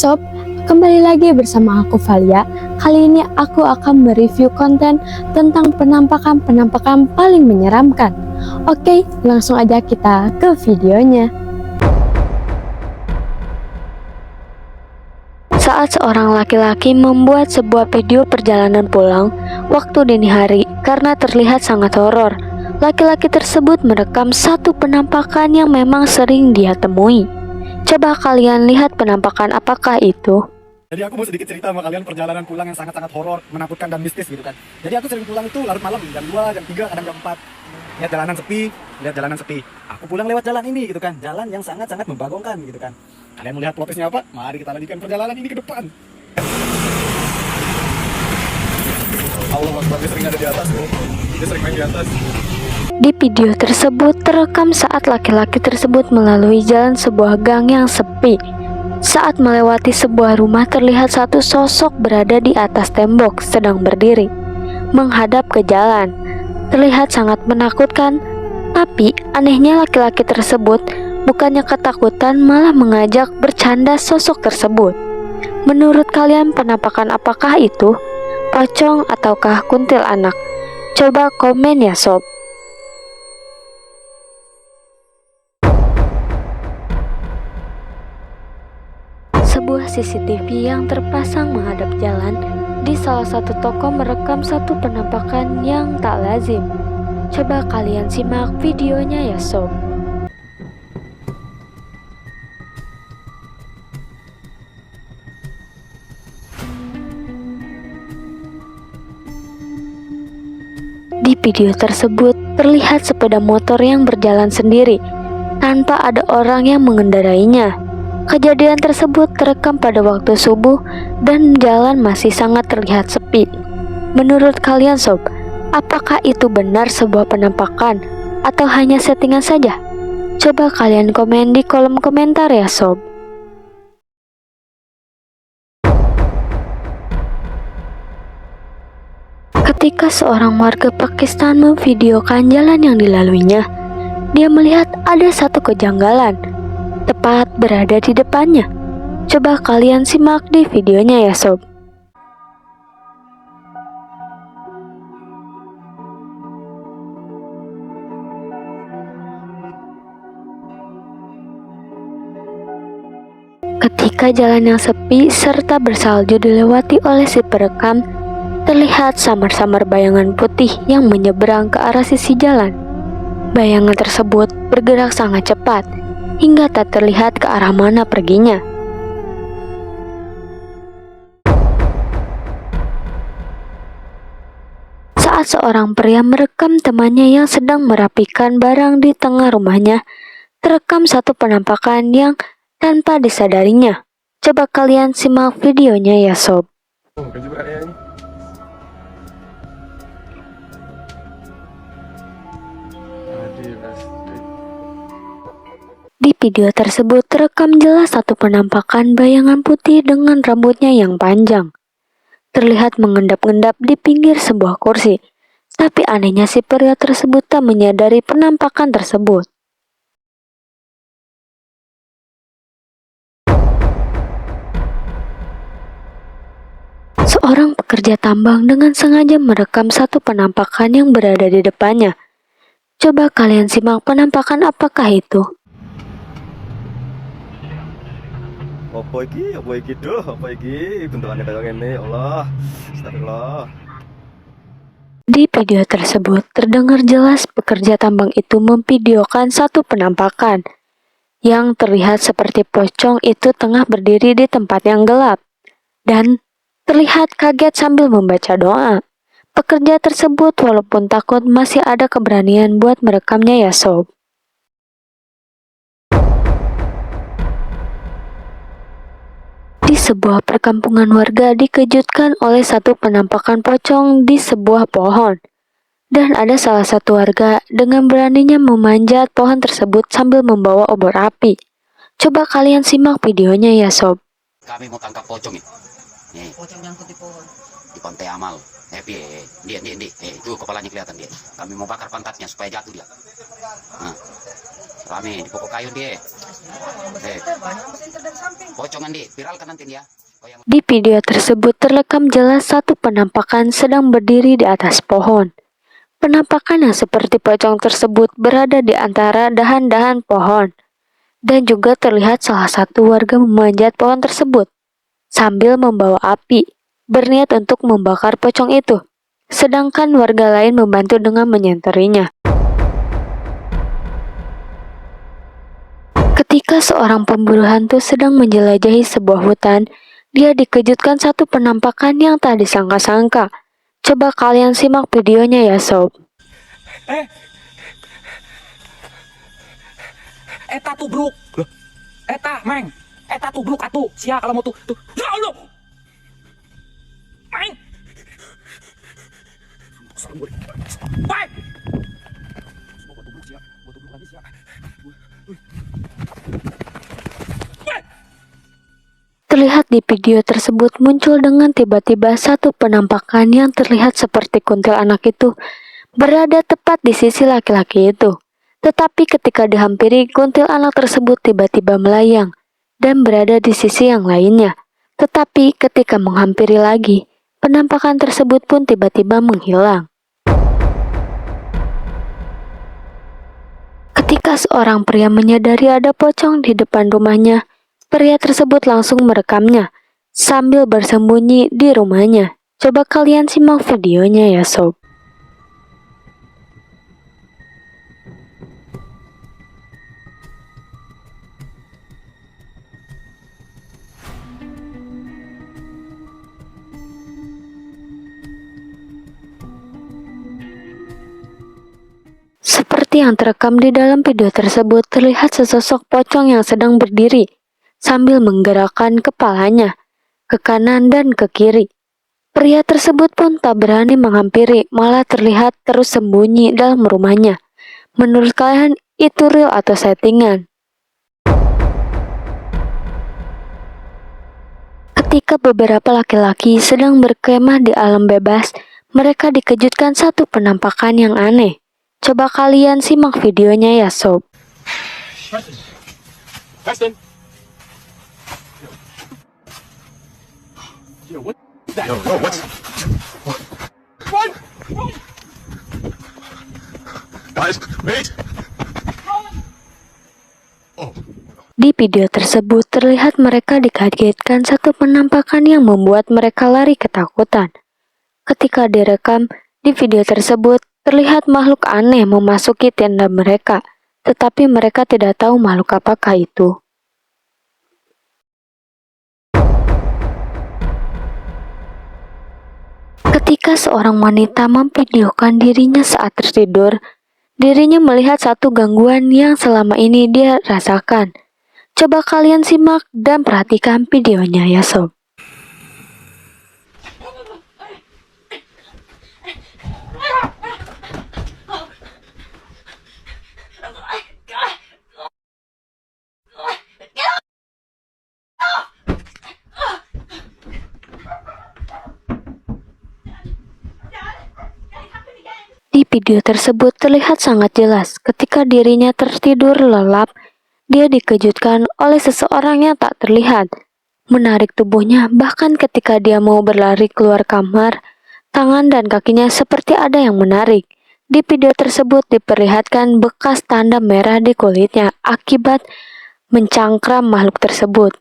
sob, kembali lagi bersama aku Valia. Kali ini aku akan mereview konten tentang penampakan paling menyeramkan. Oke, langsung aja kita ke videonya. Saat seorang laki-laki membuat sebuah video perjalanan pulang waktu dini hari karena terlihat sangat horor, laki-laki tersebut merekam satu penampakan yang memang sering dia temui. Coba kalian lihat penampakan apakah itu. Jadi aku mau sedikit cerita sama kalian perjalanan pulang yang sangat-sangat horor, menakutkan dan mistis gitu kan. Jadi aku sering pulang itu larut malam, jam 2, jam 3, kadang jam 4. Lihat jalanan sepi. Aku pulang lewat jalan ini gitu kan. Jalan yang sangat-sangat membagongkan gitu kan. Kalian mau lihat plotnya apa? Mari kita lanjutkan perjalanan ini ke depan. Allah Akbar, dia sering ada di atas bro. Dia sering main di atas. Di video tersebut terekam saat laki-laki tersebut melalui jalan sebuah gang yang sepi. Saat melewati sebuah rumah terlihat satu sosok berada di atas tembok sedang berdiri, menghadap ke jalan. Terlihat sangat menakutkan, tapi anehnya laki-laki tersebut bukannya ketakutan malah mengajak bercanda sosok tersebut. Menurut kalian penampakan apakah itu? Pocong ataukah kuntilanak? Coba komen ya sob. Sebuah CCTV yang terpasang menghadap jalan di salah satu toko merekam satu penampakan yang tak lazim. Coba kalian simak videonya ya sob. Di video tersebut terlihat sepeda motor yang berjalan sendiri tanpa ada orang yang mengendarainya. Kejadian tersebut terekam pada waktu subuh dan jalan masih sangat terlihat sepi. Menurut kalian sob, apakah itu benar sebuah penampakan atau hanya settingan saja? Coba kalian komen di kolom komentar ya sob. Ketika seorang warga Pakistan memvideokan jalan yang dilaluinya, dia melihat ada satu kejanggalan tepat berada di depannya. Coba kalian simak di videonya ya sob. Ketika jalan yang sepi serta bersalju dilewati oleh si perekam, terlihat samar-samar bayangan putih yang menyeberang ke arah sisi jalan. Bayangan tersebut bergerak sangat cepat hingga tak terlihat ke arah mana perginya. Saat seorang pria merekam temannya yang sedang merapikan barang di tengah rumahnya, terekam satu penampakan yang tanpa disadarinya. Coba kalian simak videonya ya sob. Di video tersebut terekam jelas satu penampakan bayangan putih dengan rambutnya yang panjang. Terlihat mengendap-endap di pinggir sebuah kursi. Tapi anehnya si pria tersebut tak menyadari penampakan tersebut. Seorang pekerja tambang dengan sengaja merekam satu penampakan yang berada di depannya. Coba kalian simak penampakan apakah itu. Apa iki doh, apa iki bentukannya kayak gini, Allah, astagfirullah. Di video tersebut terdengar jelas pekerja tambang itu memvideokan satu penampakan yang terlihat seperti pocong itu tengah berdiri di tempat yang gelap dan terlihat kaget sambil membaca doa. Pekerja tersebut walaupun takut masih ada keberanian buat merekamnya ya sob. Di sebuah perkampungan warga dikejutkan oleh satu penampakan pocong di sebuah pohon. Dan ada salah satu warga dengan beraninya memanjat pohon tersebut sambil membawa obor api. Coba kalian simak videonya ya sob. Kami mau tangkap pocong ini. Nih. Pocong nyangkut di pohon. Di pantai amal. Dia. Itu kepalanya kelihatan dia. Kami mau bakar pantatnya supaya jatuh dia. Nah. Rame di pokok kayu dia. Pocongan di, viralkan nanti ya. Oh, yang... Di video tersebut terrekam jelas satu penampakan sedang berdiri di atas pohon. Penampakan yang seperti pocong tersebut berada di antara dahan-dahan pohon. Dan juga terlihat salah satu warga memanjat pohon tersebut sambil membawa api, berniat untuk membakar pocong itu. Sedangkan warga lain membantu dengan menyenterinya. Ketika seorang pemburu hantu sedang menjelajahi sebuah hutan, dia dikejutkan satu penampakan yang tak disangka-sangka. Coba kalian simak videonya ya sob. Eta tubruk. Loh. Eta, Meng. Eta tubruk atuh. Sia kalau mau tuh. Ya Allah. Meng. Baik. Terlihat di video tersebut muncul dengan tiba-tiba satu penampakan yang terlihat seperti kuntilanak itu berada tepat di sisi laki-laki itu. Tetapi ketika dihampiri, kuntilanak tersebut tiba-tiba melayang dan berada di sisi yang lainnya. Tetapi ketika menghampiri lagi, penampakan tersebut pun tiba-tiba menghilang. Ketika seorang pria menyadari ada pocong di depan rumahnya, pria tersebut langsung merekamnya sambil bersembunyi di rumahnya. Coba kalian simak videonya ya sob. Seperti yang terekam di dalam video tersebut, terlihat sesosok pocong yang sedang berdiri sambil menggerakkan kepalanya ke kanan dan ke kiri. Pria tersebut pun tak berani menghampiri, malah terlihat terus sembunyi dalam rumahnya. Menurut kalian itu real atau settingan? Ketika beberapa laki-laki sedang berkemah di alam bebas, mereka dikejutkan satu penampakan yang aneh. Coba kalian simak videonya ya sob. Preston. Guys, wait. Di video tersebut terlihat mereka dikagetkan satu penampakan yang membuat mereka lari ketakutan. Ketika direkam di video tersebut, terlihat makhluk aneh memasuki tenda mereka, tetapi mereka tidak tahu makhluk apakah itu. Ketika seorang wanita memvideokan dirinya saat tertidur, dirinya melihat satu gangguan yang selama ini dia rasakan. Coba kalian simak dan perhatikan videonya ya sob. Di video tersebut terlihat sangat jelas ketika dirinya tertidur lelap, dia dikejutkan oleh seseorang yang tak terlihat. Menarik tubuhnya, bahkan ketika dia mau berlari keluar kamar, tangan dan kakinya seperti ada yang menarik. Di video tersebut diperlihatkan bekas tanda merah di kulitnya akibat mencengkram makhluk tersebut.